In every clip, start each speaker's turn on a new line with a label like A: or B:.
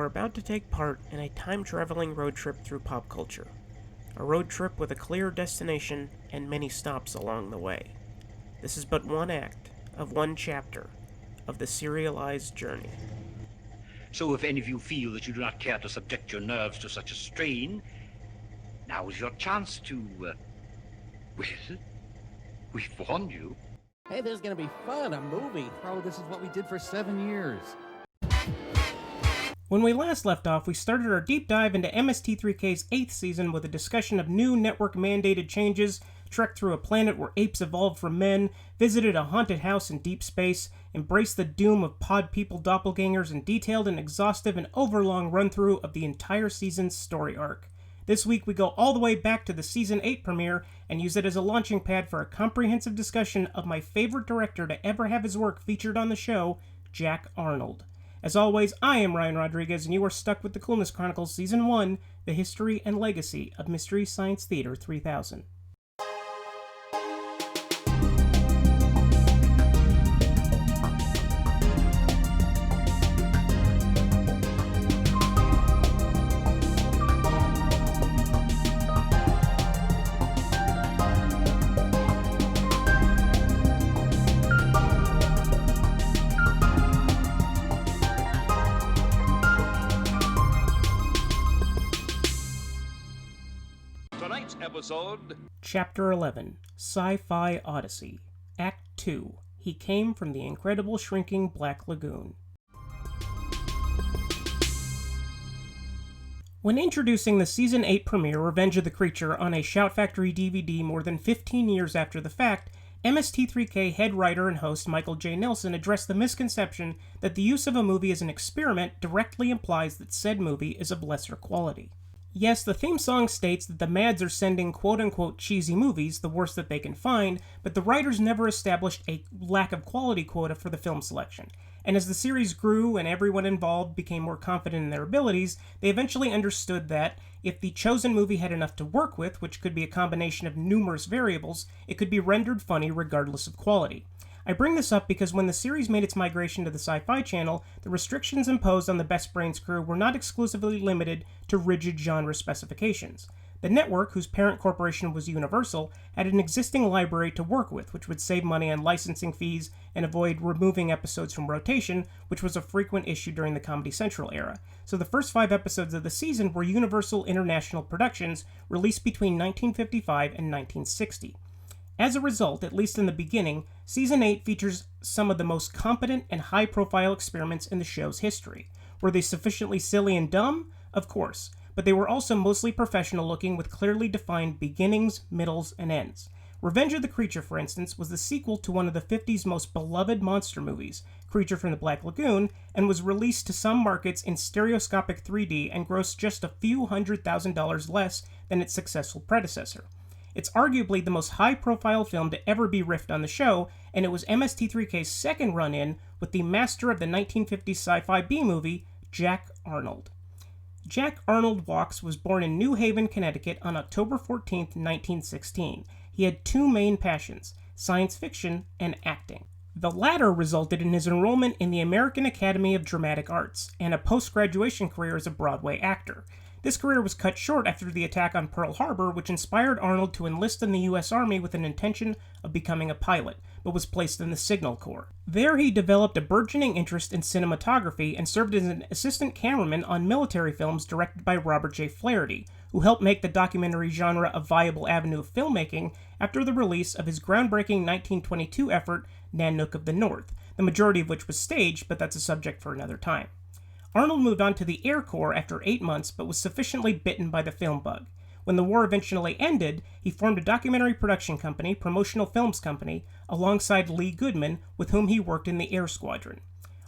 A: are about to take part in a time-traveling road trip through pop culture. A road trip with a clear destination and many stops along the way. This is but one act of one chapter of the serialized journey.
B: So if any of you feel that you do not care to subject your nerves to such a strain, now is your chance to, well, we've warned you.
C: Hey, this is gonna be fun, a movie.
D: Oh, this is what we did for 7 years.
A: When we last left off, we started our deep dive into MST3K's 8th season with a discussion of new network-mandated changes, trekked through a planet where apes evolved from men, visited a haunted house in deep space, embraced the doom of pod people doppelgangers, and detailed an exhaustive and overlong run-through of the entire season's story arc. This week we go all the way back to the Season 8 premiere and use it as a launching pad for a comprehensive discussion of my favorite director to ever have his work featured on the show, Jack Arnold. As always, I am Ryan Rodriguez, and you are stuck with the Coolness Chronicles Season 1, The History and Legacy of Mystery Science Theater 3000. Chapter 11, Sci-Fi Odyssey, Act 2, He Came from the Incredible Shrinking Black Lagoon. When introducing the Season 8 premiere, Revenge of the Creature, on a Shout Factory DVD more than 15 years after the fact, MST3K head writer and host Michael J. Nelson addressed the misconception that the use of a movie as an experiment directly implies that said movie is of lesser quality. Yes, the theme song states that the Mads are sending quote-unquote cheesy movies, the worst that they can find, but the writers never established a lack of quality quota for the film selection. And as the series grew and everyone involved became more confident in their abilities, they eventually understood that if the chosen movie had enough to work with, which could be a combination of numerous variables, it could be rendered funny regardless of quality. I bring this up because when the series made its migration to the Sci-Fi Channel, the restrictions imposed on the Best Brains crew were not exclusively limited to rigid genre specifications. The network, whose parent corporation was Universal, had an existing library to work with, which would save money on licensing fees and avoid removing episodes from rotation, which was a frequent issue during the Comedy Central era. So the first 5 episodes of the season were Universal International productions released between 1955 and 1960. As a result, at least in the beginning, Season 8 features some of the most competent and high-profile experiments in the show's history. Were they sufficiently silly and dumb? Of course, but they were also mostly professional-looking with clearly defined beginnings, middles, and ends. Revenge of the Creature, for instance, was the sequel to one of the 50s most beloved monster movies, Creature from the Black Lagoon, and was released to some markets in stereoscopic 3D and grossed just a few $100,000 less than its successful predecessor. It's arguably the most high-profile film to ever be riffed on the show, and it was MST3K's second run-in with the master of the 1950s sci-fi B-movie, Jack Arnold. Jack Arnold Walks was born in New Haven, Connecticut on October 14, 1916. He had 2 main passions, science fiction and acting. The latter resulted in his enrollment in the American Academy of Dramatic Arts, and a post-graduation career as a Broadway actor. This career was cut short after the attack on Pearl Harbor, which inspired Arnold to enlist in the U.S. Army with an intention of becoming a pilot, but was placed in the Signal Corps. There he developed a burgeoning interest in cinematography and served as an assistant cameraman on military films directed by Robert J. Flaherty, who helped make the documentary genre a viable avenue of filmmaking after the release of his groundbreaking 1922 effort, Nanook of the North, the majority of which was staged, but that's a subject for another time. Arnold moved on to the Air Corps after 8 months, but was sufficiently bitten by the film bug. When the war eventually ended, he formed a documentary production company, Promotional Films Company, alongside Lee Goodman, with whom he worked in the Air Squadron.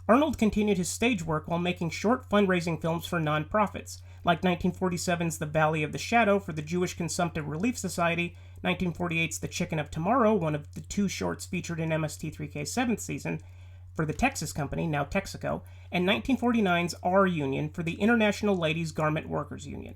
A: Arnold continued his stage work while making short fundraising films for non-profits, like 1947's The Valley of the Shadow for the Jewish Consumptive Relief Society, 1948's The Chicken of Tomorrow, one of the 2 shorts featured in MST3K's 7th season, for the Texas Company, now Texaco, and 1949's Our Union for the International Ladies Garment Workers Union.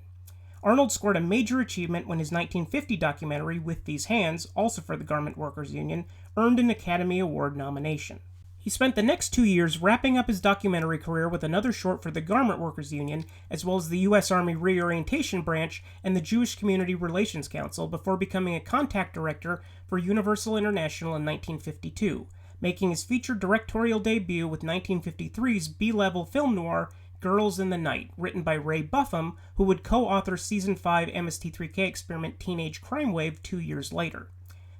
A: Arnold scored a major achievement when his 1950 documentary, With These Hands, also for the Garment Workers Union, earned an Academy Award nomination. He spent the next 2 years wrapping up his documentary career with another short for the Garment Workers Union, as well as the U.S. Army Reorientation Branch and the Jewish Community Relations Council, before becoming a contact director for Universal International in 1952, making his feature directorial debut with 1953's B-level film noir Girls in the Night, written by Ray Buffum, who would co-author Season 5 MST3K experiment Teenage Crime Wave 2 years later.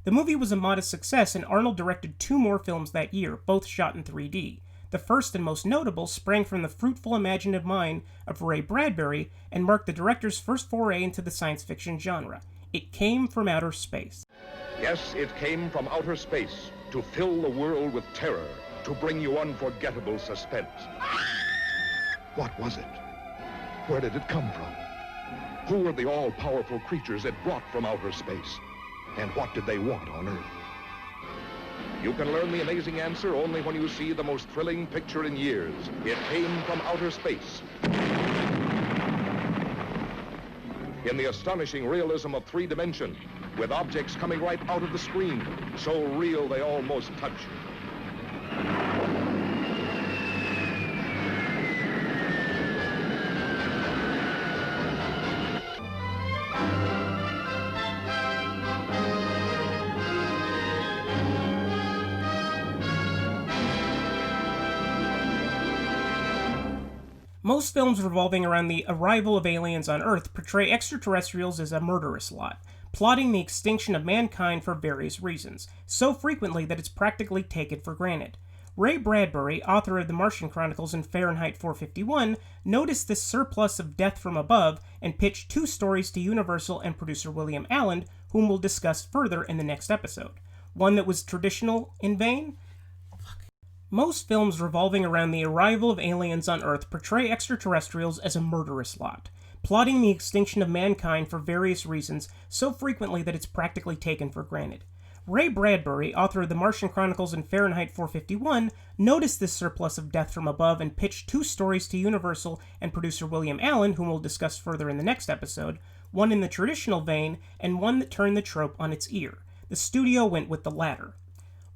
A: The movie was a modest success, and Arnold directed 2 more films that year, both shot in 3D. The first and most notable sprang from the fruitful imaginative mind of Ray Bradbury and marked the director's first foray into the science fiction genre. It Came from Outer Space.
E: Yes, it came from outer space to fill the world with terror, to bring you unforgettable suspense. What was it? Where did it come from? Who were the all-powerful creatures it brought from outer space? And what did they want on Earth? You can learn the amazing answer only when you see the most thrilling picture in years. It Came from Outer Space. In the astonishing realism of 3 dimension, with objects coming right out of the screen, so real they almost touch you.
A: Most films revolving around the arrival of aliens on Earth portray extraterrestrials as a murderous lot, plotting the extinction of mankind for various reasons, so frequently that it's practically taken for granted. Ray Bradbury, author of The Martian Chronicles and Fahrenheit 451, noticed this surplus of death from above and pitched 2 stories to Universal and producer William Allen, whom we'll discuss further in the next episode. One that was traditional in vein. Most films revolving around the arrival of aliens on Earth portray extraterrestrials as a murderous lot, plotting the extinction of mankind for various reasons so frequently that it's practically taken for granted. Ray Bradbury, author of The Martian Chronicles and Fahrenheit 451, noticed this surplus of death from above and pitched 2 stories to Universal and producer William Allen, whom we'll discuss further in the next episode, one in the traditional vein and one that turned the trope on its ear. The studio went with the latter.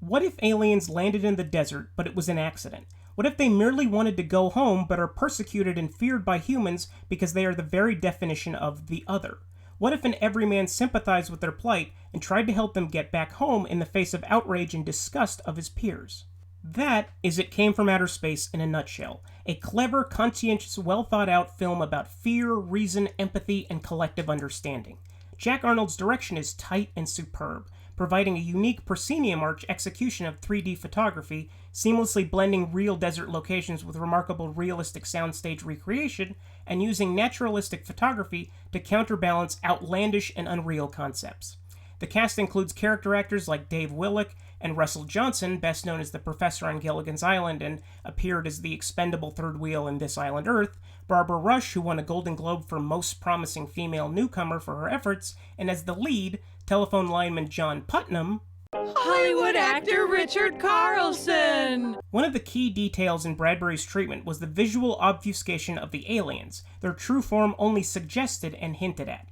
A: What if aliens landed in the desert, but it was an accident? What if they merely wanted to go home, but are persecuted and feared by humans because they are the very definition of the other? What if an everyman sympathized with their plight and tried to help them get back home in the face of outrage and disgust of his peers? That is It Came from Outer Space in a nutshell. A clever, conscientious, well-thought-out film about fear, reason, empathy, and collective understanding. Jack Arnold's direction is tight and superb, providing a unique proscenium arch execution of 3D photography, seamlessly blending real desert locations with remarkable realistic soundstage recreation, and using naturalistic photography to counterbalance outlandish and unreal concepts. The cast includes character actors like Dave Willock and Russell Johnson, best known as the Professor on Gilligan's Island and appeared as the expendable third wheel in This Island Earth, Barbara Rush, who won a Golden Globe for Most Promising Female Newcomer for her efforts, and as the lead, telephone lineman John Putnam,
F: Hollywood actor Richard Carlson!
A: One of the key details in Bradbury's treatment was the visual obfuscation of the aliens, their true form only suggested and hinted at.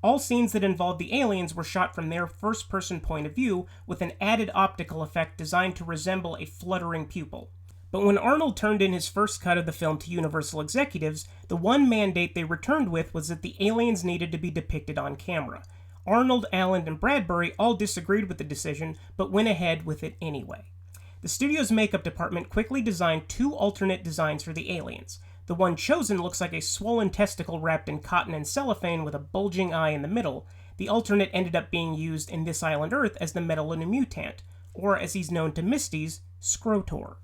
A: All scenes that involved the aliens were shot from their first-person point of view, with an added optical effect designed to resemble a fluttering pupil. But when Arnold turned in his first cut of the film to Universal executives, the one mandate they returned with was that the aliens needed to be depicted on camera. Arnold, Allen, and Bradbury all disagreed with the decision, but went ahead with it anyway. The studio's makeup department quickly designed 2 alternate designs for the aliens. The one chosen looks like a swollen testicle wrapped in cotton and cellophane with a bulging eye in the middle. The alternate ended up being used in This Island Earth as the Metallomutant, or as he's known to Misty's, Scrotor.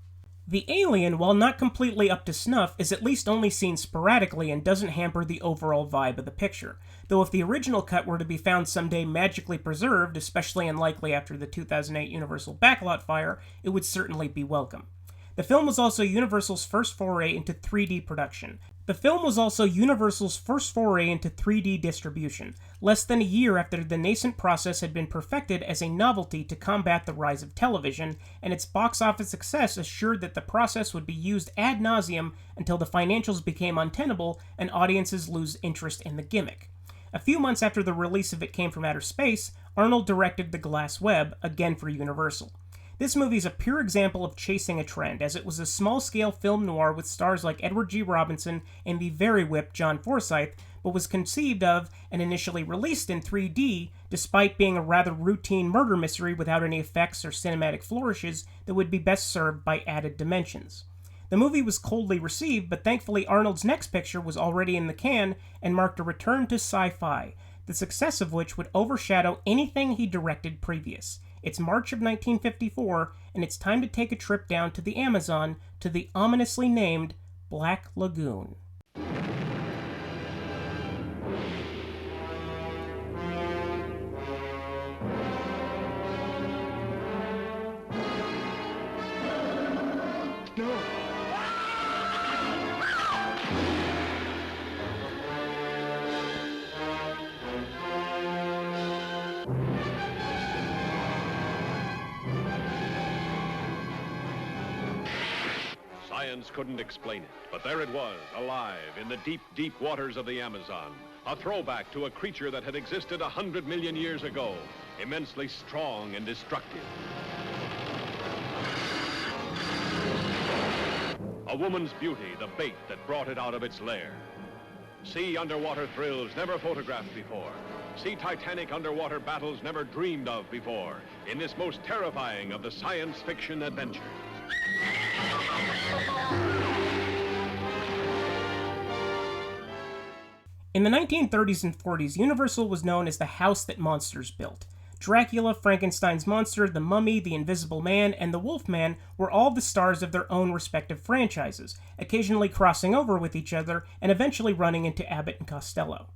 A: The alien, while not completely up to snuff, is at least only seen sporadically and doesn't hamper the overall vibe of the picture. Though if the original cut were to be found someday magically preserved, especially unlikely after the 2008 Universal backlot fire, it would certainly be welcome. The film was also Universal's first foray into 3D production. The film was also Universal's first foray into 3D distribution, less than a year after the nascent process had been perfected as a novelty to combat the rise of television, and its box office success assured that the process would be used ad nauseum until the financials became untenable and audiences lose interest in the gimmick. A few months after the release of It Came from Outer Space, Arnold directed The Glass Web, again for Universal. This movie is a pure example of chasing a trend, as it was a small-scale film noir with stars like Edward G. Robinson and the very whipped John Forsythe, but was conceived of and initially released in 3D, despite being a rather routine murder mystery without any effects or cinematic flourishes that would be best served by added dimensions. The movie was coldly received, but thankfully Arnold's next picture was already in the can and marked a return to Sci-Fi, the success of which would overshadow anything he directed previous. It's March of 1954, and it's time to take a trip down to the Amazon to the ominously named Black Lagoon.
G: Science couldn't explain it, but there it was, alive in the deep, deep waters of the Amazon. A throwback to a creature that had existed 100 million years ago, immensely strong and destructive. A woman's beauty, the bait that brought it out of its lair. See underwater thrills never photographed before. See titanic underwater battles never dreamed of before in this most terrifying of the science fiction adventures.
A: In the 1930s and 40s, Universal was known as the house that monsters built. Dracula, Frankenstein's monster, the Mummy, the Invisible Man, and the Wolfman were all the stars of their own respective franchises, occasionally crossing over with each other and eventually running into Abbott and Costello.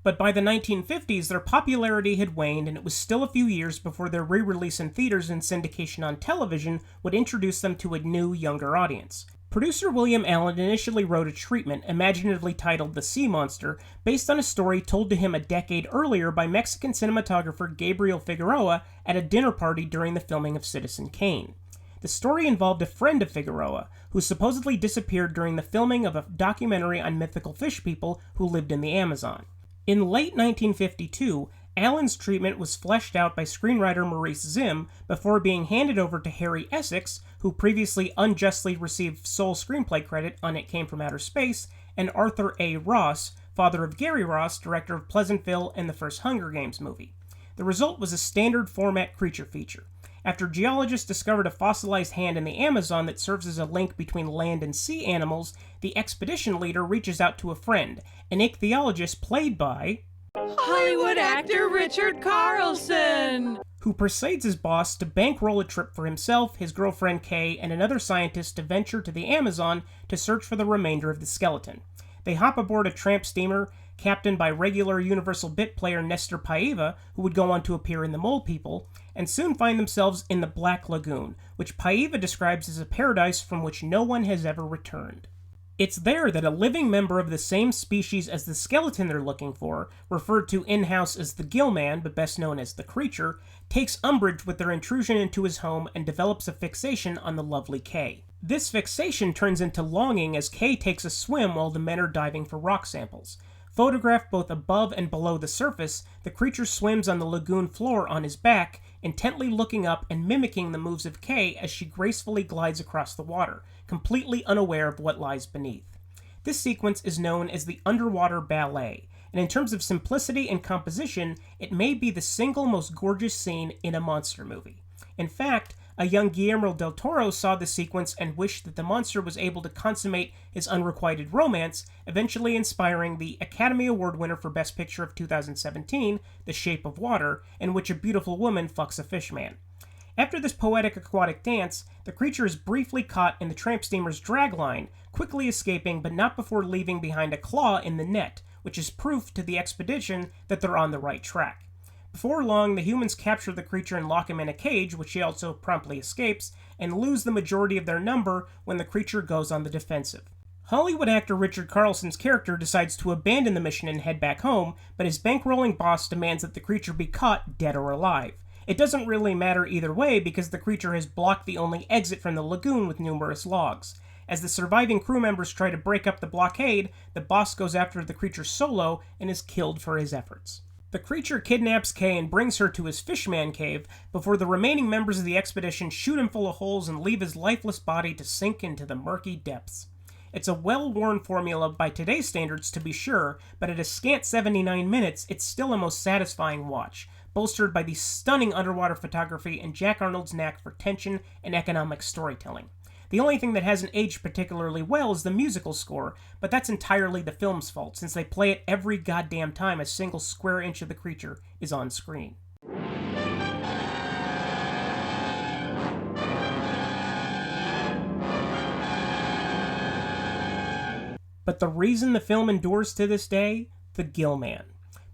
A: But by the 1950s, their popularity had waned, and it was still a few years before their re-release in theaters and syndication on television would introduce them to a new, younger audience. Producer William Allen initially wrote a treatment, imaginatively titled The Sea Monster, based on a story told to him a decade earlier by Mexican cinematographer Gabriel Figueroa at a dinner party during the filming of Citizen Kane. The story involved a friend of Figueroa, who supposedly disappeared during the filming of a documentary on mythical fish people who lived in the Amazon. In late 1952, Allen's treatment was fleshed out by screenwriter Maurice Zimm before being handed over to Harry Essex, who previously unjustly received sole screenplay credit on It Came from Outer Space, and Arthur A. Ross, father of Gary Ross, director of Pleasantville and the first Hunger Games movie. The result was a standard format creature feature. After geologists discovered a fossilized hand in the Amazon that serves as a link between land and sea animals, the expedition leader reaches out to a friend, an ichthyologist played by
F: Hollywood actor Richard Carlson,
A: who persuades his boss to bankroll a trip for himself, his girlfriend Kay, and another scientist to venture to the Amazon to search for the remainder of the skeleton. They hop aboard a tramp steamer, captained by regular Universal bit player Nestor Paiva, who would go on to appear in The Mole People, and soon find themselves in the Black Lagoon, which Paiva describes as a paradise from which no one has ever returned. It's there that a living member of the same species as the skeleton they're looking for, referred to in-house as the Gillman, but best known as the Creature, takes umbrage with their intrusion into his home and develops a fixation on the lovely Kay. This fixation turns into longing as Kay takes a swim while the men are diving for rock samples. Photographed both above and below the surface, the creature swims on the lagoon floor on his back, intently looking up and mimicking the moves of Kay as she gracefully glides across the water, completely unaware of what lies beneath. This sequence is known as the underwater ballet, and in terms of simplicity and composition, it may be the single most gorgeous scene in a monster movie. In fact, a young Guillermo del Toro saw the sequence and wished that the monster was able to consummate his unrequited romance, eventually inspiring the Academy Award winner for Best Picture of 2017, The Shape of Water, in which a beautiful woman fucks a fishman. After this poetic aquatic dance, the creature is briefly caught in the tramp steamer's dragline, quickly escaping but not before leaving behind a claw in the net, which is proof to the expedition that they're on the right track. Before long, the humans capture the creature and lock him in a cage, which he also promptly escapes, and lose the majority of their number when the creature goes on the defensive. Hollywood actor Richard Carlson's character decides to abandon the mission and head back home, but his bankrolling boss demands that the creature be caught, dead or alive. It doesn't really matter either way because the creature has blocked the only exit from the lagoon with numerous logs. As the surviving crew members try to break up the blockade, the boss goes after the creature solo and is killed for his efforts. The creature kidnaps Kay and brings her to his fishman cave before the remaining members of the expedition shoot him full of holes and leave his lifeless body to sink into the murky depths. It's a well-worn formula by today's standards, to be sure, but at a scant 79 minutes, it's still a most satisfying watch, bolstered by the stunning underwater photography and Jack Arnold's knack for tension and economic storytelling. The only thing that hasn't aged particularly well is the musical score, but that's entirely the film's fault, since they play it every goddamn time a single square inch of the creature is on screen. But the reason the film endures to this day? The Gill Man.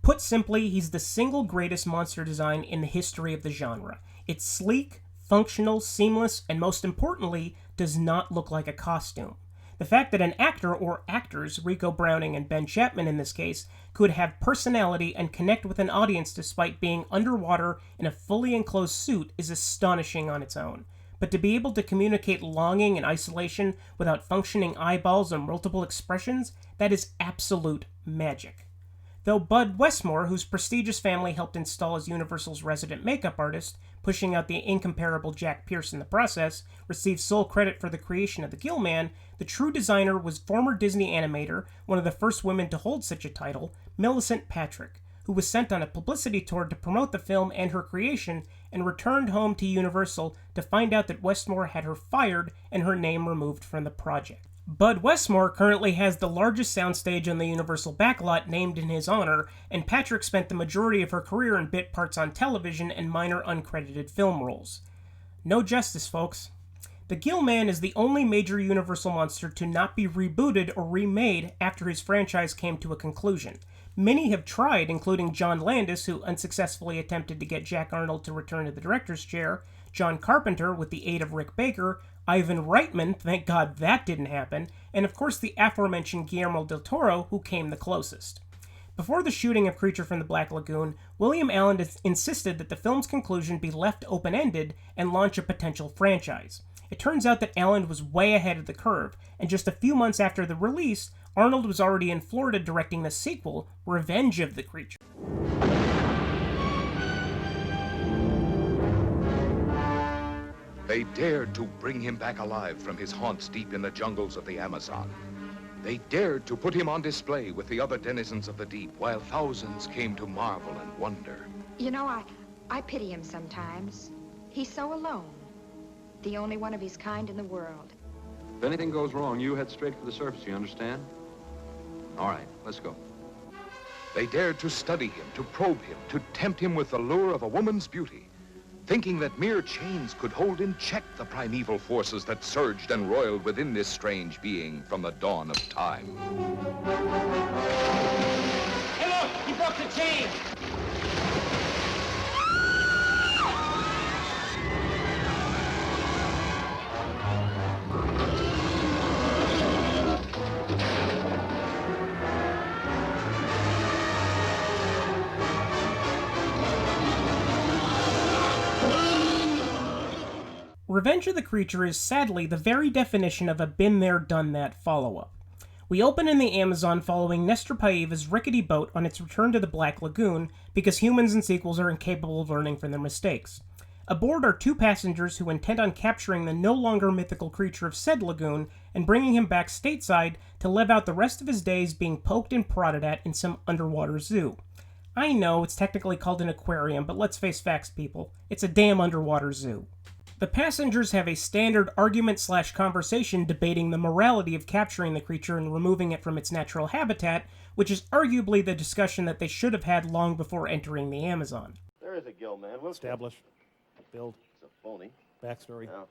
A: Put simply, he's the single greatest monster design in the history of the genre. It's sleek, functional, seamless, and most importantly, does not look like a costume. The fact that an actor or actors, Rico Browning and Ben Chapman in this case, could have personality and connect with an audience despite being underwater in a fully enclosed suit is astonishing on its own. But to be able to communicate longing and isolation without functioning eyeballs and multiple expressions, that is absolute magic. Though Bud Westmore, whose prestigious family helped install as Universal's resident makeup artist, pushing out the incomparable Jack Pierce in the process, received sole credit for the creation of the Gill Man, the true designer was former Disney animator, one of the first women to hold such a title, Millicent Patrick, who was sent on a publicity tour to promote the film and her creation, and returned home to Universal to find out that Westmore had her fired and her name removed from the project. Bud Westmore currently has the largest soundstage on the Universal backlot named in his honor, and Patrick spent the majority of her career in bit parts on television and minor uncredited film roles. No justice, folks. The Gill Man is the only major Universal monster to not be rebooted or remade after his franchise came to a conclusion. Many have tried, including John Landis, who unsuccessfully attempted to get Jack Arnold to return to the director's chair, John Carpenter, with the aid of Rick Baker, Ivan Reitman, thank God that didn't happen, and of course the aforementioned Guillermo del Toro, who came the closest. Before the shooting of Creature from the Black Lagoon, William Allen insisted that the film's conclusion be left open-ended and launch a potential franchise. It turns out that Allen was way ahead of the curve, and just a few months after the release, Arnold was already in Florida directing the sequel, Revenge of the Creature.
E: They dared to bring him back alive from his haunts deep in the jungles of the Amazon. They dared to put him on display with the other denizens of the deep, while thousands came to marvel and wonder.
H: You know, I pity him sometimes. He's so alone. The only one of his kind in the world.
D: If anything goes wrong, you head straight for the surface, you understand? All right, let's go.
E: They dared to study him, to probe him, to tempt him with the lure of a woman's beauty, thinking that mere chains could hold in check the primeval forces that surged and roiled within this strange being from the dawn of time.
C: Hey, look! He broke the chain!
A: Revenge of the Creature is sadly the very definition of a been-there-done-that follow-up. We open in the Amazon following Nestor Paiva's rickety boat on its return to the Black Lagoon because humans in sequels are incapable of learning from their mistakes. Aboard are two passengers who intend on capturing the no longer mythical creature of said lagoon and bringing him back stateside to live out the rest of his days being poked and prodded at in some underwater zoo. I know it's technically called an aquarium, but let's face facts, people. It's a damn underwater zoo. The passengers have a standard argument/conversation debating the morality of capturing the creature and removing it from its natural habitat, which is arguably the discussion that they should have had long before entering the Amazon.
I: There is a Gill Man. We'll
J: Establish. Build.
I: It's a phony.
J: Backstory.
I: Now,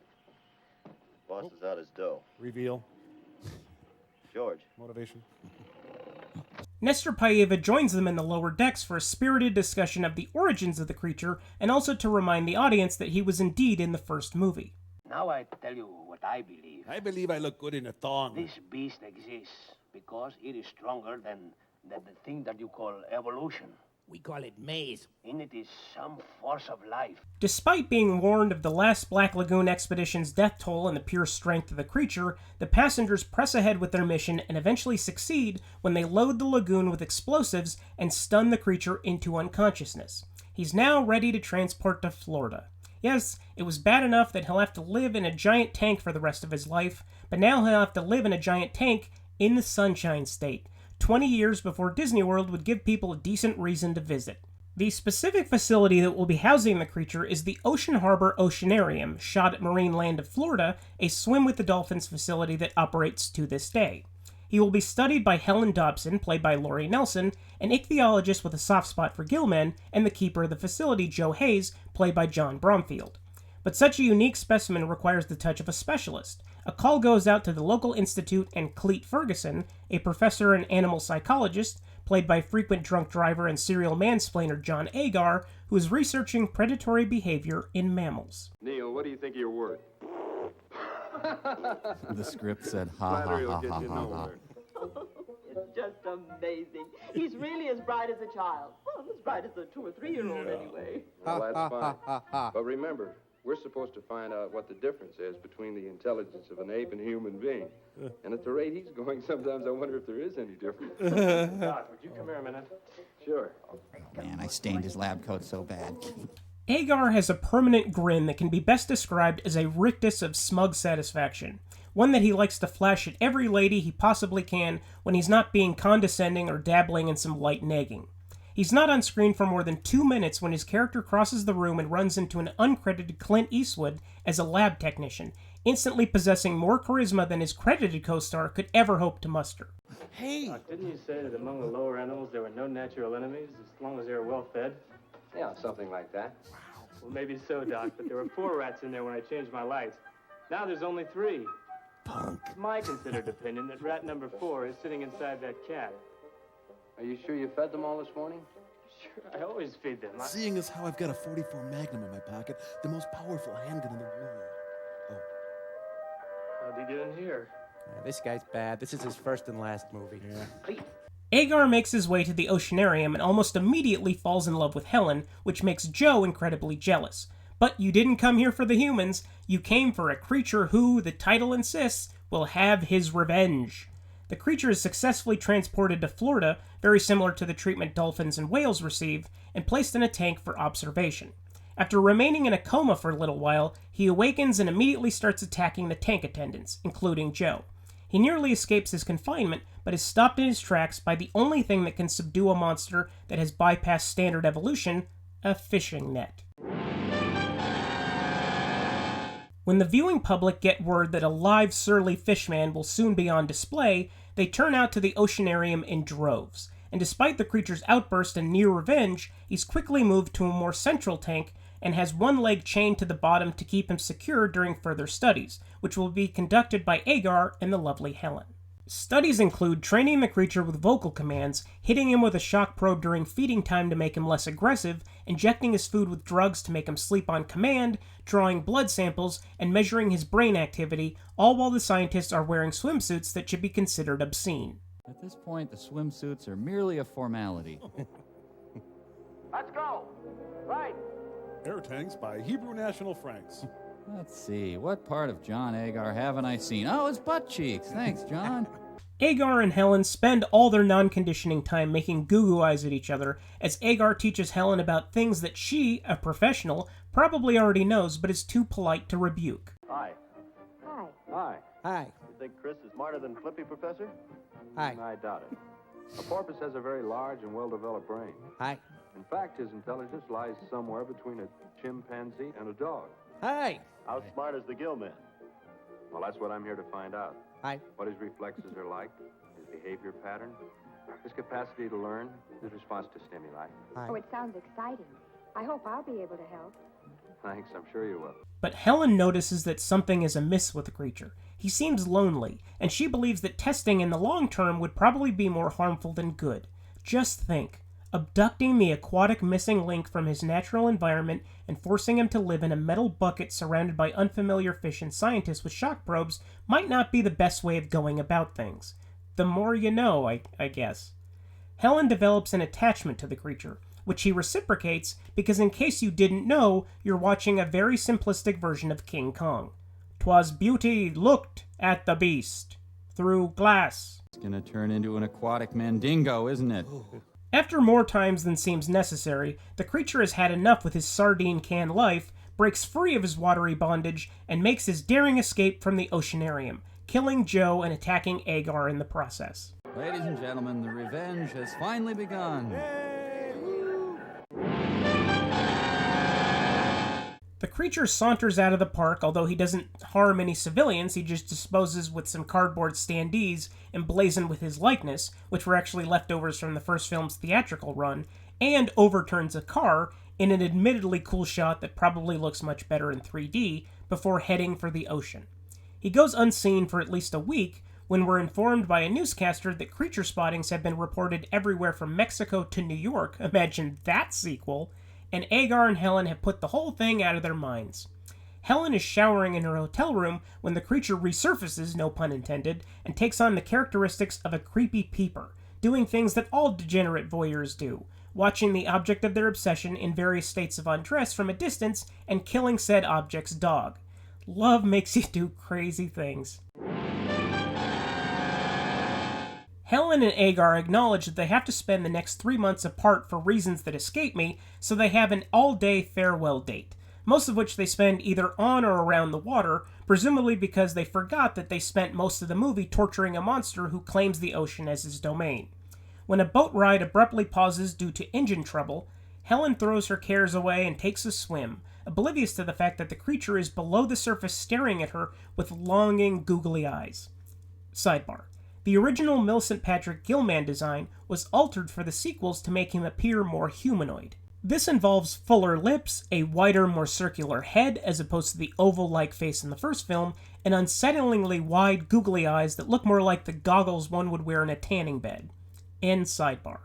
I: boss is out his dough.
J: Reveal.
I: George.
J: Motivation.
A: Nestor Paiva joins them in the lower decks for a spirited discussion of the origins of the creature and also to remind the audience that he was indeed in the first movie.
K: Now I tell you what I believe.
J: I believe I look good in a thong.
K: This beast exists because it is stronger than the thing that you call evolution.
J: We call it maize.
K: And it is some force of life.
A: Despite being warned of the last Black Lagoon expedition's death toll and the pure strength of the creature, the passengers press ahead with their mission and eventually succeed when they load the lagoon with explosives and stun the creature into unconsciousness. He's now ready to transport to Florida. Yes, it was bad enough that he'll have to live in a giant tank for the rest of his life, but now he'll have to live in a giant tank in the Sunshine State, 20 years before Disney World would give people a decent reason to visit. The specific facility that will be housing the creature is the Ocean Harbor Oceanarium, shot at Marine Land of Florida, a swim with the dolphins facility that operates to this day. He will be studied by Helen Dobson, played by Laurie Nelson, an ichthyologist with a soft spot for gillmen, and the keeper of the facility, Joe Hayes, played by John Bromfield. But such a unique specimen requires the touch of a specialist. A call goes out to the local institute and Cleet Ferguson, a professor and animal psychologist, played by frequent drunk driver and serial mansplainer John Agar, who is researching predatory behavior in mammals.
D: Neil, what do you think of your work?
L: The script said, ha ha ha ha ha ha.
M: It's just amazing. He's really as bright as a child. Well, as bright as a 2 or 3-year-old anyway.
D: Well, that's fine. But remember, we're supposed to find out what the difference is between the intelligence of an ape and a human being. And at the rate he's going, sometimes I wonder if there is any difference.
N: Doc, would you come here a minute?
D: Sure.
L: Man, I stained his lab coat so bad.
A: Agar has a permanent grin that can be best described as a rictus of smug satisfaction, one that he likes to flash at every lady he possibly can when he's not being condescending or dabbling in some light nagging. He's not on screen for more than 2 minutes when his character crosses the room and runs into an uncredited Clint Eastwood as a lab technician, instantly possessing more charisma than his credited co-star could ever hope to muster.
N: Hey! Didn't you say that among the lower animals there were no natural enemies as long as they were well fed?
D: Yeah, something like that.
N: Well, maybe so, Doc, but there were 4 rats in there when I changed my lights. Now there's only 3.
J: Punk.
N: It's my considered opinion that rat number 4 is sitting inside that cat.
D: Are you sure you fed them all this morning?
N: Sure, I always feed them.
J: Seeing as how I've got a 44 Magnum in my pocket, the most powerful handgun in the world.
N: How'd he get in here?
O: This guy's bad. This is his first and last movie.
J: Yeah.
A: Agar makes his way to the Oceanarium and almost immediately falls in love with Helen, which makes Joe incredibly jealous. But you didn't come here for the humans. You came for a creature who, the title insists, will have his revenge. The creature is successfully transported to Florida, very similar to the treatment dolphins and whales receive, and placed in a tank for observation. After remaining in a coma for a little while, he awakens and immediately starts attacking the tank attendants, including Joe. He nearly escapes his confinement, but is stopped in his tracks by the only thing that can subdue a monster that has bypassed standard evolution, a fishing net. When the viewing public get word that a live surly fishman will soon be on display, they turn out to the Oceanarium in droves, and despite the creature's outburst and near revenge, he's quickly moved to a more central tank and has one leg chained to the bottom to keep him secure during further studies, which will be conducted by Agar and the lovely Helen. Studies include training the creature with vocal commands, hitting him with a shock probe during feeding time to make him less aggressive, injecting his food with drugs to make him sleep on command, drawing blood samples, and measuring his brain activity, all while the scientists are wearing swimsuits that should be considered obscene.
L: At this point, the swimsuits are merely a formality.
K: Let's go. Right.
J: Air tanks by Hebrew National Franks.
L: Let's see, what part of John Agar haven't I seen? Oh, his butt cheeks. Thanks, John.
A: Agar and Helen spend all their non-conditioning time making goo-goo eyes at each other, as Agar teaches Helen about things that she, a professional, probably already knows but is too polite to rebuke.
I: Hi.
H: Hi.
I: Hi.
O: Hi.
I: You think Chris is smarter than Flippy, Professor?
O: Hi.
D: I doubt it. A porpoise has a very large and well-developed brain.
O: Hi.
D: In fact, his intelligence lies somewhere between a chimpanzee and a dog.
O: Hi.
I: How smart is the Gillman?
D: Well, that's what I'm here to find out.
O: Hi.
D: What his reflexes are like, his behavior pattern, his capacity to learn, his response to stimuli.
O: Hi.
H: Oh, it sounds exciting. I hope I'll be able to help.
D: Thanks, I'm sure you will.
A: But Helen notices that something is amiss with the creature. He seems lonely, and she believes that testing in the long term would probably be more harmful than good. Just think. Abducting the aquatic missing link from his natural environment and forcing him to live in a metal bucket surrounded by unfamiliar fish and scientists with shock probes might not be the best way of going about things. The more you know, I guess. Helen develops an attachment to the creature, which he reciprocates because in case you didn't know, you're watching a very simplistic version of King Kong. 'Twas beauty looked at the beast through glass.
L: It's gonna turn into an aquatic mandingo, isn't it?
A: After more times than seems necessary, the creature has had enough with his sardine can life, breaks free of his watery bondage, and makes his daring escape from the oceanarium, killing Joe and attacking Agar in the process.
L: Ladies and gentlemen, the revenge has finally begun.
A: The creature saunters out of the park, although he doesn't harm any civilians, he just disposes with some cardboard standees emblazoned with his likeness, which were actually leftovers from the first film's theatrical run, and overturns a car in an admittedly cool shot that probably looks much better in 3D, before heading for the ocean. He goes unseen for at least a week, when we're informed by a newscaster that creature spottings have been reported everywhere from Mexico to New York, imagine that sequel, and Agar and Helen have put the whole thing out of their minds. Helen is showering in her hotel room when the creature resurfaces, no pun intended, and takes on the characteristics of a creepy peeper, doing things that all degenerate voyeurs do, watching the object of their obsession in various states of undress from a distance and killing said object's dog. Love makes you do crazy things. Helen and Agar acknowledge that they have to spend the next 3 months apart for reasons that escape me, so they have an all-day farewell date, most of which they spend either on or around the water, presumably because they forgot that they spent most of the movie torturing a monster who claims the ocean as his domain. When a boat ride abruptly pauses due to engine trouble, Helen throws her cares away and takes a swim, oblivious to the fact that the creature is below the surface staring at her with longing, googly eyes. Sidebar. The original Millicent Patrick Gilman design was altered for the sequels to make him appear more humanoid. This involves fuller lips, a wider, more circular head as opposed to the oval-like face in the first film, and unsettlingly wide, googly eyes that look more like the goggles one would wear in a tanning bed. End sidebar.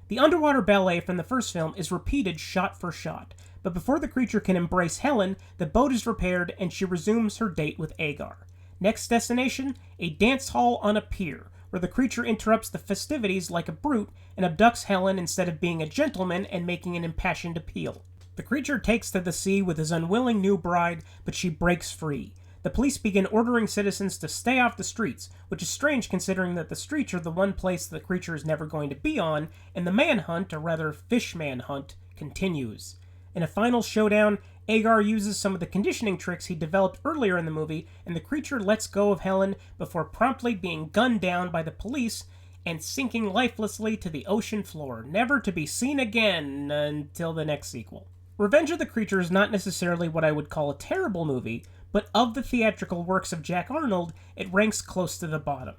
A: The underwater ballet from the first film is repeated shot for shot, but before the creature can embrace Helen, the boat is repaired and she resumes her date with Agar. Next destination, a dance hall on a pier, where the creature interrupts the festivities like a brute and abducts Helen instead of being a gentleman and making an impassioned appeal. The creature takes to the sea with his unwilling new bride, but she breaks free. The police begin ordering citizens to stay off the streets, which is strange considering that the streets are the one place the creature is never going to be on, and the manhunt, or rather fish manhunt, continues. In a final showdown, Agar uses some of the conditioning tricks he developed earlier in the movie, and the creature lets go of Helen before promptly being gunned down by the police and sinking lifelessly to the ocean floor, never to be seen again until the next sequel. Revenge of the Creature is not necessarily what I would call a terrible movie, but of the theatrical works of Jack Arnold, it ranks close to the bottom.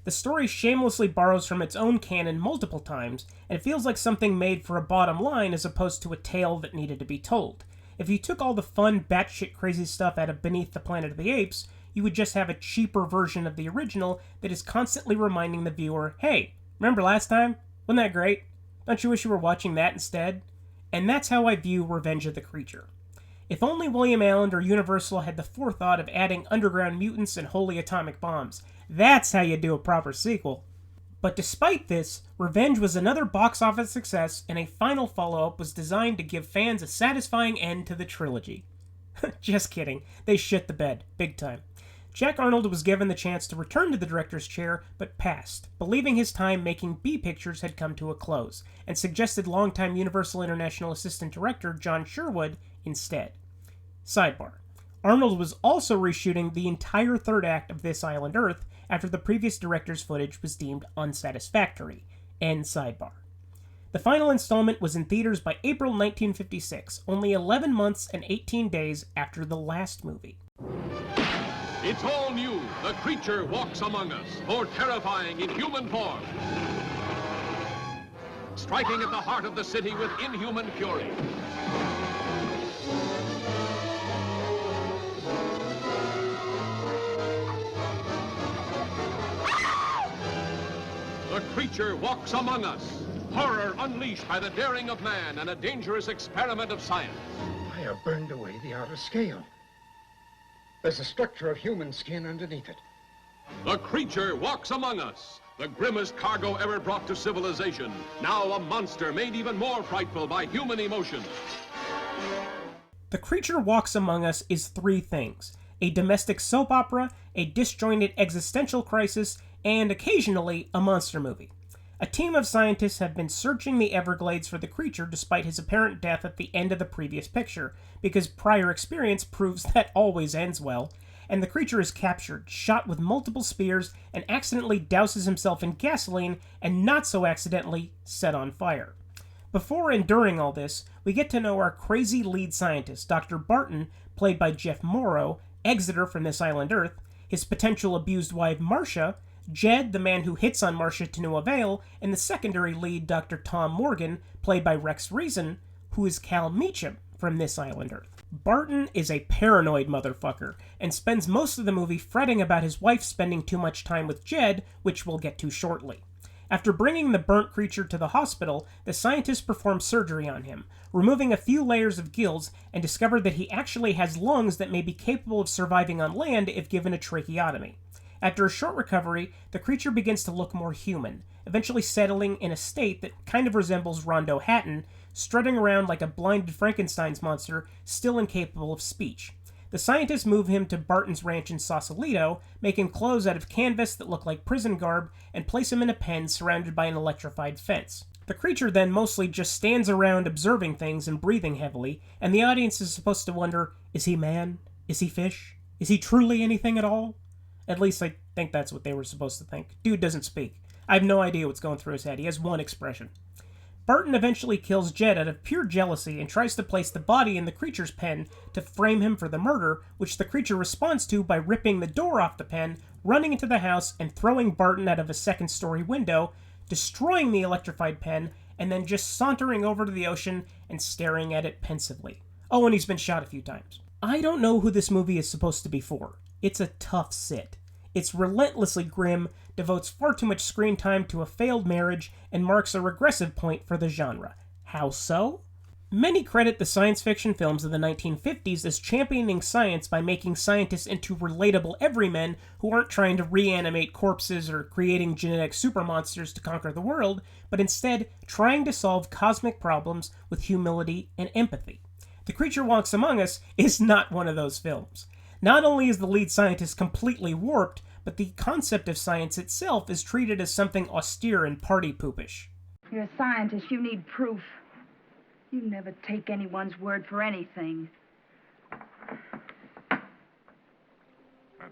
A: The story shamelessly borrows from its own canon multiple times, and it feels like something made for a bottom line as opposed to a tale that needed to be told. If you took all the fun, batshit crazy stuff out of Beneath the Planet of the Apes, you would just have a cheaper version of the original that is constantly reminding the viewer, hey, remember last time? Wasn't that great? Don't you wish you were watching that instead? And that's how I view Revenge of the Creature. If only William Allen or Universal had the forethought of adding underground mutants and holy atomic bombs. That's how you do a proper sequel. But despite this, Revenge was another box office success, and a final follow-up was designed to give fans a satisfying end to the trilogy. Just kidding. They shit the bed. Big time. Jack Arnold was given the chance to return to the director's chair, but passed, believing his time making B pictures had come to a close, and suggested longtime Universal International Assistant Director John Sherwood instead. Sidebar. Arnold was also reshooting the entire third act of This Island Earth after the previous director's footage was deemed unsatisfactory. End sidebar. The final installment was in theaters by April 1956, only 11 months and 18 days after the last movie.
G: It's all new. The creature walks among us, more terrifying in human form. Striking at the heart of the city with inhuman fury. The creature walks among us. Horror unleashed by the daring of man and a dangerous experiment of science.
P: I have burned away the outer scale. There's a structure of human skin underneath it.
G: The creature walks among us. The grimmest cargo ever brought to civilization. Now a monster made even more frightful by human emotion.
A: The Creature Walks Among Us is three things: a domestic soap opera, a disjointed existential crisis, and occasionally a monster movie. A team of scientists have been searching the Everglades for the creature despite his apparent death at the end of the previous picture, because prior experience proves that always ends well, and the creature is captured, shot with multiple spears, and accidentally douses himself in gasoline, and not so accidentally set on fire. Before and during all this, we get to know our crazy lead scientist, Dr. Barton, played by Jeff Morrow, Exeter from This Island Earth, his potential abused wife Marcia, Jed, the man who hits on Marcia to no avail, and the secondary lead, Dr. Tom Morgan, played by Rex Reason, who is Cal Meacham from This Island Earth. Barton is a paranoid motherfucker, and spends most of the movie fretting about his wife spending too much time with Jed, which we'll get to shortly. After bringing the burnt creature to the hospital, the scientists perform surgery on him, removing a few layers of gills, and discover that he actually has lungs that may be capable of surviving on land if given a tracheotomy. After a short recovery, the creature begins to look more human, eventually settling in a state that kind of resembles Rondo Hatton, strutting around like a blinded Frankenstein's monster, still incapable of speech. The scientists move him to Barton's ranch in Sausalito, make him clothes out of canvas that look like prison garb, and place him in a pen surrounded by an electrified fence. The creature then mostly just stands around observing things and breathing heavily, and the audience is supposed to wonder, is he man? Is he fish? Is he truly anything at all? At least I think that's what they were supposed to think. Dude doesn't speak. I have no idea what's going through his head. He has one expression. Barton eventually kills Jed out of pure jealousy and tries to place the body in the creature's pen to frame him for the murder, which the creature responds to by ripping the door off the pen, running into the house, and throwing Barton out of a second-story window, destroying the electrified pen, and then just sauntering over to the ocean and staring at it pensively. Oh, and he's been shot a few times. I don't know who this movie is supposed to be for. It's a tough sit. It's relentlessly grim, devotes far too much screen time to a failed marriage, and marks a regressive point for the genre. How so? Many credit the science fiction films of the 1950s as championing science by making scientists into relatable everymen who aren't trying to reanimate corpses or creating genetic supermonsters to conquer the world, but instead trying to solve cosmic problems with humility and empathy. The Creature Walks Among Us is not one of those films. Not only is the lead scientist completely warped, but the concept of science itself is treated as something austere and party-poopish.
Q: You're a scientist. You need proof. You never take anyone's word for anything.
E: I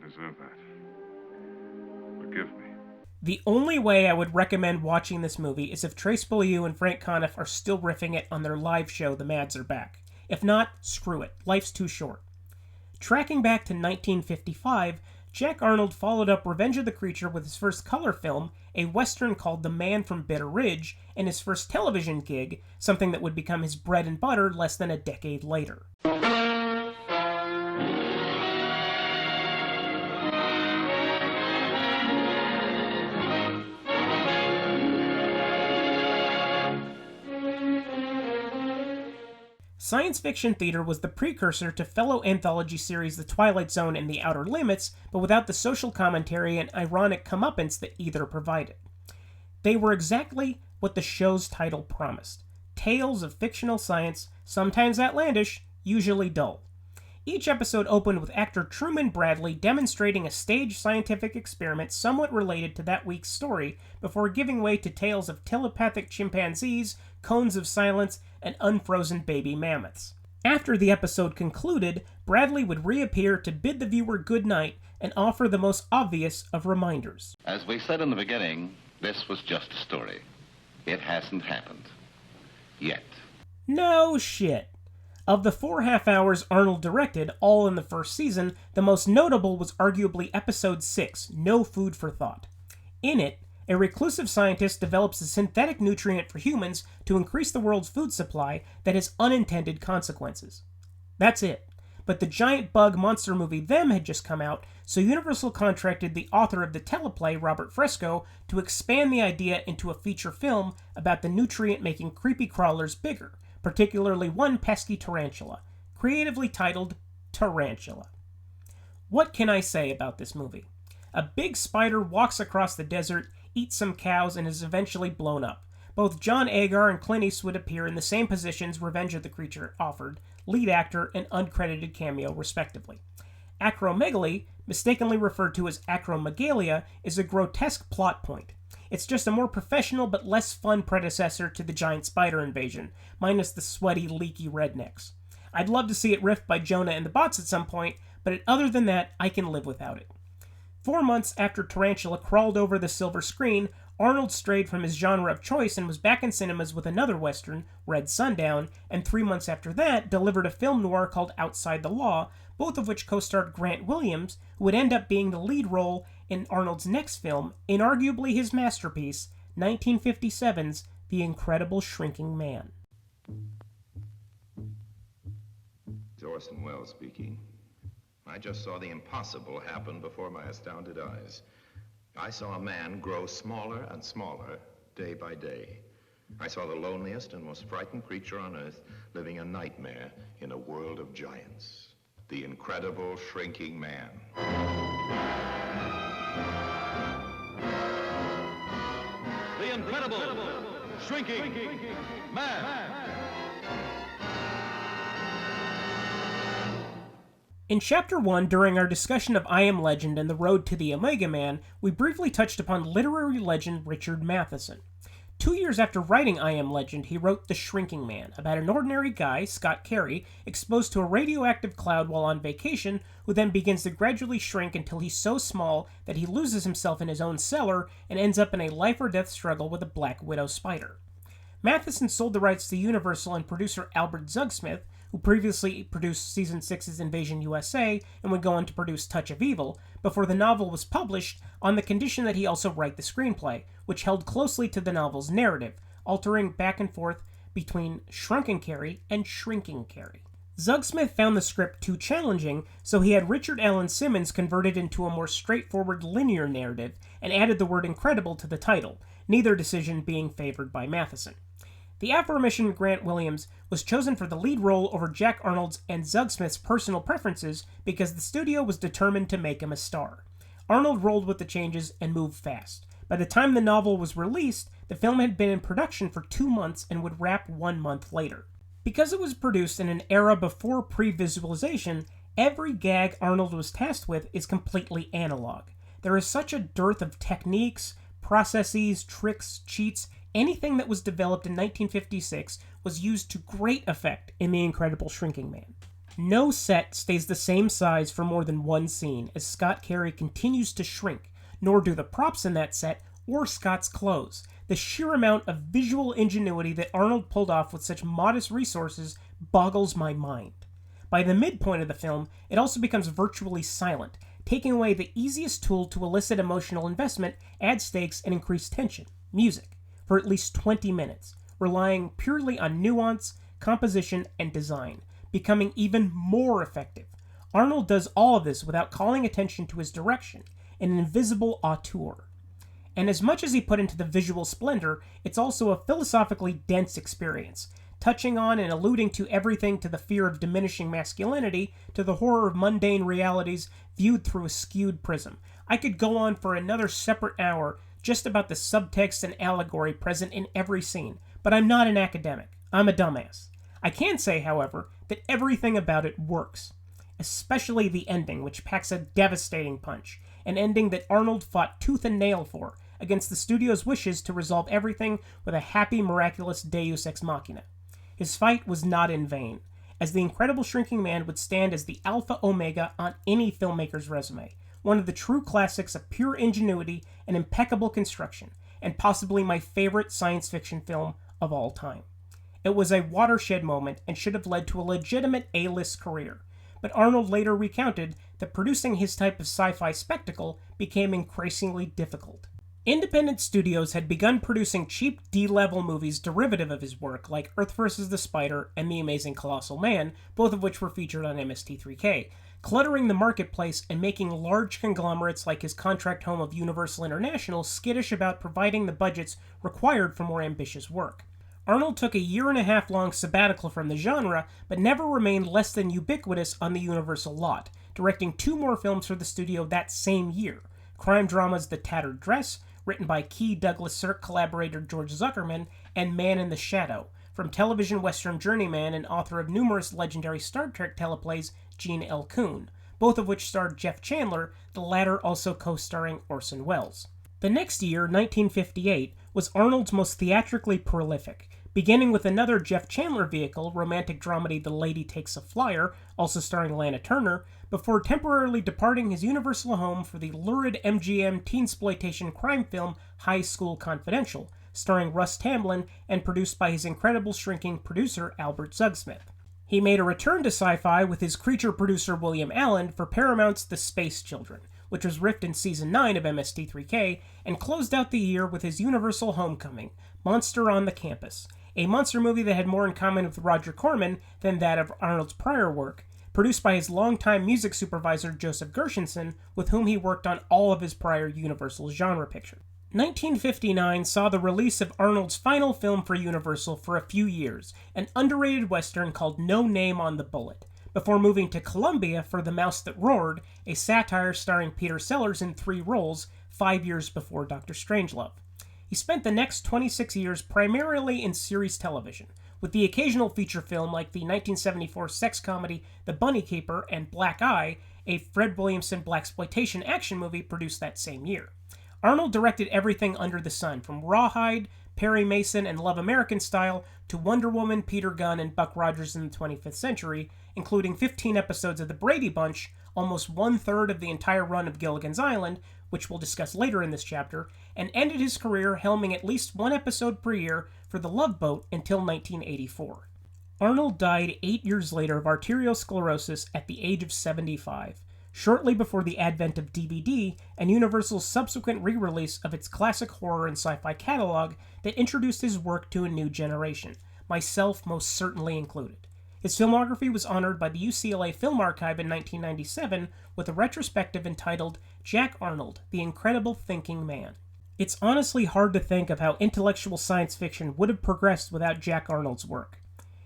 E: deserve that. Forgive me.
A: The only way I would recommend watching this movie is if Trace Beaulieu and Frank Conniff are still riffing it on their live show, The Mads Are Back. If not, screw it. Life's too short. Tracking back to 1955, Jack Arnold followed up Revenge of the Creature with his first color film, a western called The Man from Bitter Ridge, and his first television gig, something that would become his bread and butter less than a decade later. Science fiction theater was the precursor to fellow anthology series The Twilight Zone and The Outer Limits, but without the social commentary and ironic comeuppance that either provided. They were exactly what the show's title promised: tales of fictional science, sometimes outlandish, usually dull. Each episode opened with actor Truman Bradley demonstrating a staged scientific experiment somewhat related to that week's story, before giving way to tales of telepathic chimpanzees, cones of silence, and unfrozen baby mammoths. After the episode concluded, Bradley would reappear to bid the viewer good night and offer the most obvious of reminders.
R: As we said in the beginning, this was just a story. It hasn't happened. Yet.
A: No shit. Of the 4 half hours Arnold directed, all in the first season, the most notable was arguably Episode 6, No Food for Thought. In it, a reclusive scientist develops a synthetic nutrient for humans to increase the world's food supply that has unintended consequences. That's it. But the giant bug monster movie Them had just come out, so Universal contracted the author of the teleplay, Robert Fresco, to expand the idea into a feature film about the nutrient making creepy crawlers bigger, particularly one pesky tarantula, creatively titled Tarantula. What can I say about this movie? A big spider walks across the desert, eats some cows, and is eventually blown up. Both John Agar and Clint Eastwood appear in the same positions Revenge of the Creature offered, lead actor and uncredited cameo respectively. Acromegaly, mistakenly referred to as acromegalia, is a grotesque plot point. It's just a more professional but less fun predecessor to the giant spider invasion, minus the sweaty, leaky rednecks. I'd love to see it riffed by Jonah and the Bots at some point, but other than that, I can live without it. 4 months after Tarantula crawled over the silver screen, Arnold strayed from his genre of choice and was back in cinemas with another western, Red Sundown, and 3 months after that delivered a film noir called Outside the Law, both of which co-starred Grant Williams, who would end up being the lead role in Arnold's next film, inarguably his masterpiece, 1957's The Incredible Shrinking Man.
S: Orson Welles speaking. I just saw the impossible happen before my astounded eyes. I saw a man grow smaller and smaller day by day. I saw the loneliest and most frightened creature on earth living a nightmare in a world of giants. The Incredible Shrinking Man.
G: The Incredible Shrinking Man.
A: In Chapter 1, during our discussion of I Am Legend and the Road to the Omega Man, we briefly touched upon literary legend Richard Matheson. 2 years after writing I Am Legend, he wrote The Shrinking Man, about an ordinary guy, Scott Carey, exposed to a radioactive cloud while on vacation, who then begins to gradually shrink until he's so small that he loses himself in his own cellar and ends up in a life-or-death struggle with a Black Widow spider. Matheson sold the rights to Universal and producer Albert Zugsmith, who previously produced Season 6's Invasion USA and would go on to produce Touch of Evil, before the novel was published, on the condition that he also write the screenplay, which held closely to the novel's narrative, altering back and forth between Shrunken Carey and Shrinking Carey. Zugsmith found the script too challenging, so he had Richard Allen Simmons converted into a more straightforward linear narrative and added the word incredible to the title, neither decision being favored by Matheson. The aforementioned Grant Williams was chosen for the lead role over Jack Arnold's and Zugsmith's personal preferences because the studio was determined to make him a star. Arnold rolled with the changes and moved fast. By the time the novel was released, the film had been in production for 2 months and would wrap 1 month later. Because it was produced in an era before pre-visualization, every gag Arnold was tasked with is completely analog. There is such a dearth of techniques, processes, tricks, cheats. Anything that was developed in 1956 was used to great effect in The Incredible Shrinking Man. No set stays the same size for more than one scene as Scott Carey continues to shrink, nor do the props in that set or Scott's clothes. The sheer amount of visual ingenuity that Arnold pulled off with such modest resources boggles my mind. By the midpoint of the film, it also becomes virtually silent, taking away the easiest tool to elicit emotional investment, add stakes, and increase tension: music. For at least 20 minutes, relying purely on nuance, composition, and design, becoming even more effective. Arnold does all of this without calling attention to his direction, an invisible auteur. And as much as he put into the visual splendor, it's also a philosophically dense experience, touching on and alluding to everything to the fear of diminishing masculinity, to the horror of mundane realities viewed through a skewed prism. I could go on for another separate hour just about the subtext and allegory present in every scene, but I'm not an academic. I'm a dumbass. I can say, however, that everything about it works, especially the ending, which packs a devastating punch, an ending that Arnold fought tooth and nail for, against the studio's wishes to resolve everything with a happy, miraculous deus ex machina. His fight was not in vain, as The Incredible Shrinking Man would stand as the alpha omega on any filmmaker's resume, one of the true classics of pure ingenuity and impeccable construction, and possibly my favorite science fiction film of all time. It was a watershed moment and should have led to a legitimate A-list career, but Arnold later recounted that producing his type of sci-fi spectacle became increasingly difficult. Independent studios had begun producing cheap D-level movies derivative of his work, like Earth vs. the Spider and The Amazing Colossal Man, both of which were featured on MST3K, cluttering the marketplace and making large conglomerates like his contract home of Universal International skittish about providing the budgets required for more ambitious work. Arnold took a 1.5-year-long sabbatical from the genre, but never remained less than ubiquitous on the Universal lot, directing 2 more films for the studio that same year: crime dramas The Tattered Dress, written by key Douglas Sirk collaborator George Zuckerman, and Man in the Shadow, from television Western journeyman and author of numerous legendary Star Trek teleplays Gene L. Coon, both of which starred Jeff Chandler, the latter also co-starring Orson Welles. The next year, 1958, was Arnold's most theatrically prolific, beginning with another Jeff Chandler vehicle, romantic dramedy The Lady Takes a Flyer, also starring Lana Turner, before temporarily departing his Universal home for the lurid MGM teensploitation crime film High School Confidential, starring Russ Tamblyn and produced by his incredible shrinking producer Albert Zugsmith. He made a return to sci-fi with his creature producer William Allen for Paramount's The Space Children, which was riffed in Season 9 of MST3K, and closed out the year with his Universal Homecoming, Monster on the Campus, a monster movie that had more in common with Roger Corman than that of Arnold's prior work, produced by his longtime music supervisor Joseph Gershenson, with whom he worked on all of his prior Universal genre pictures. 1959 saw the release of Arnold's final film for Universal for a few years, an underrated western called No Name on the Bullet, before moving to Columbia for The Mouse That Roared, a satire starring Peter Sellers in 3 roles, 5 years before Dr. Strangelove. He spent the next 26 years primarily in series television, with the occasional feature film like the 1974 sex comedy The Bunny Keeper and Black Eye, a Fred Williamson blaxploitation action movie produced that same year. Arnold directed everything under the sun, from Rawhide, Perry Mason, and Love American Style, to Wonder Woman, Peter Gunn, and Buck Rogers in the 25th Century, including 15 episodes of The Brady Bunch, almost 1/3 of the entire run of Gilligan's Island, which we'll discuss later in this chapter, and ended his career helming at least 1 episode per year for The Love Boat until 1984. Arnold died 8 years later of arteriosclerosis at the age of 75, shortly before the advent of DVD and Universal's subsequent re-release of its classic horror and sci-fi catalog that introduced his work to a new generation, myself most certainly included. His filmography was honored by the UCLA Film Archive in 1997 with a retrospective entitled Jack Arnold, The Incredible Thinking Man. It's honestly hard to think of how intellectual science fiction would have progressed without Jack Arnold's work.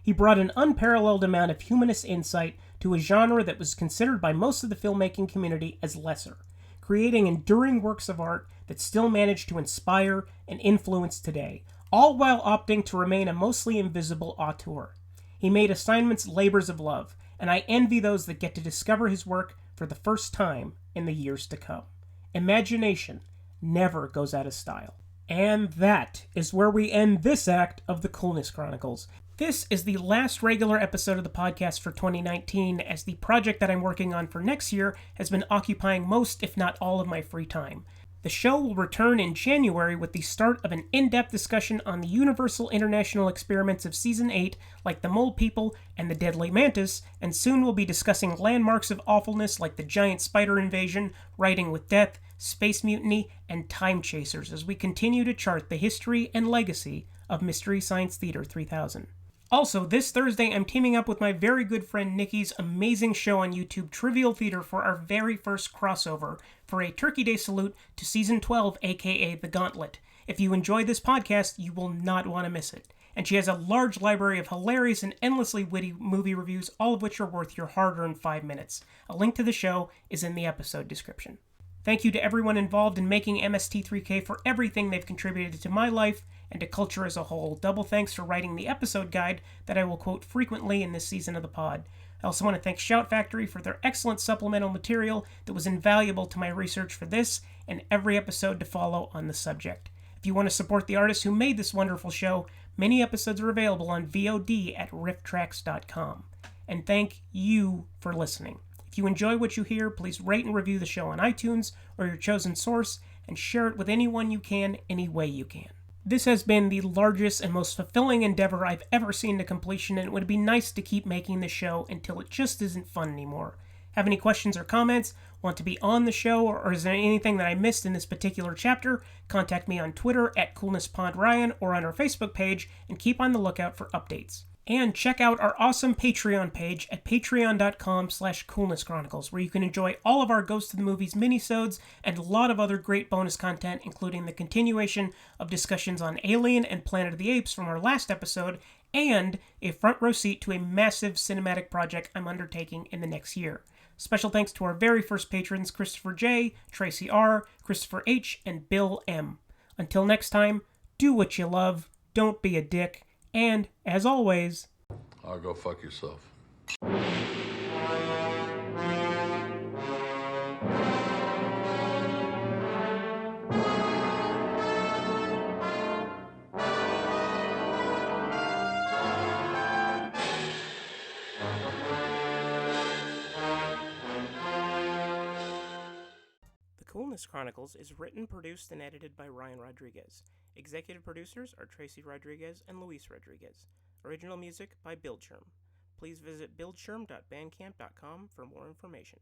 A: He brought an unparalleled amount of humanist insight to a genre that was considered by most of the filmmaking community as lesser, creating enduring works of art that still manage to inspire and influence today, all while opting to remain a mostly invisible auteur. He made assignments labors of love, and I envy those that get to discover his work for the first time in the years to come. Imagination never goes out of style. And that is where we end this act of the Coolness Chronicles. This is the last regular episode of the podcast for 2019, as the project that I'm working on for next year has been occupying most, if not all, of my free time. The show will return in January with the start of an in-depth discussion on the Universal International experiments of Season 8, like the Mole People and the Deadly Mantis, and soon we'll be discussing landmarks of awfulness like the giant spider invasion, Riding with Death, Space Mutiny, and Time Chasers as we continue to chart the history and legacy of Mystery Science Theater 3000. Also, this Thursday, I'm teaming up with my very good friend Nikki's amazing show on YouTube, Trivial Theater, for our very first crossover for a Turkey Day salute to Season 12, aka The Gauntlet. If you enjoy this podcast, you will not want to miss it. And she has a large library of hilarious and endlessly witty movie reviews, all of which are worth your hard-earned 5 minutes. A link to the show is in the episode description. Thank you to everyone involved in making MST3K for everything they've contributed to my life and to culture as a whole. Double thanks for writing the episode guide that I will quote frequently in this season of the pod. I also want to thank Shout Factory for their excellent supplemental material that was invaluable to my research for this and every episode to follow on the subject. If you want to support the artists who made this wonderful show, many episodes are available on VOD at rifftracks.com. And thank you for listening. If you enjoy what you hear, please rate and review the show on iTunes or your chosen source, and share it with anyone you can, any way you can. This has been the largest and most fulfilling endeavor I've ever seen to completion, and it would be nice to keep making the show until it just isn't fun anymore. Have any questions or comments? Want to be on the show, or is there anything that I missed in this particular chapter? Contact me on Twitter at CoolnessPodRyan or on our Facebook page, and keep on the lookout for updates. And check out our awesome Patreon page at patreon.com/CoolnessChronicles, where you can enjoy all of our Ghost of the Movies minisodes and a lot of other great bonus content, including the continuation of discussions on Alien and Planet of the Apes from our last episode, and a front row seat to a massive cinematic project I'm undertaking in the next year. Special thanks to our very first patrons, Christopher J., Tracy R., Christopher H., and Bill M. Until next time, do what you love, don't be a dick, and, as always...
T: I'll go fuck yourself.
A: Coolness Chronicles is written, produced, and edited by Ryan Rodriguez. Executive producers are Tracy Rodriguez and Luis Rodriguez. Original music by Bildschirm. Please visit bildschirm.bandcamp.com for more information.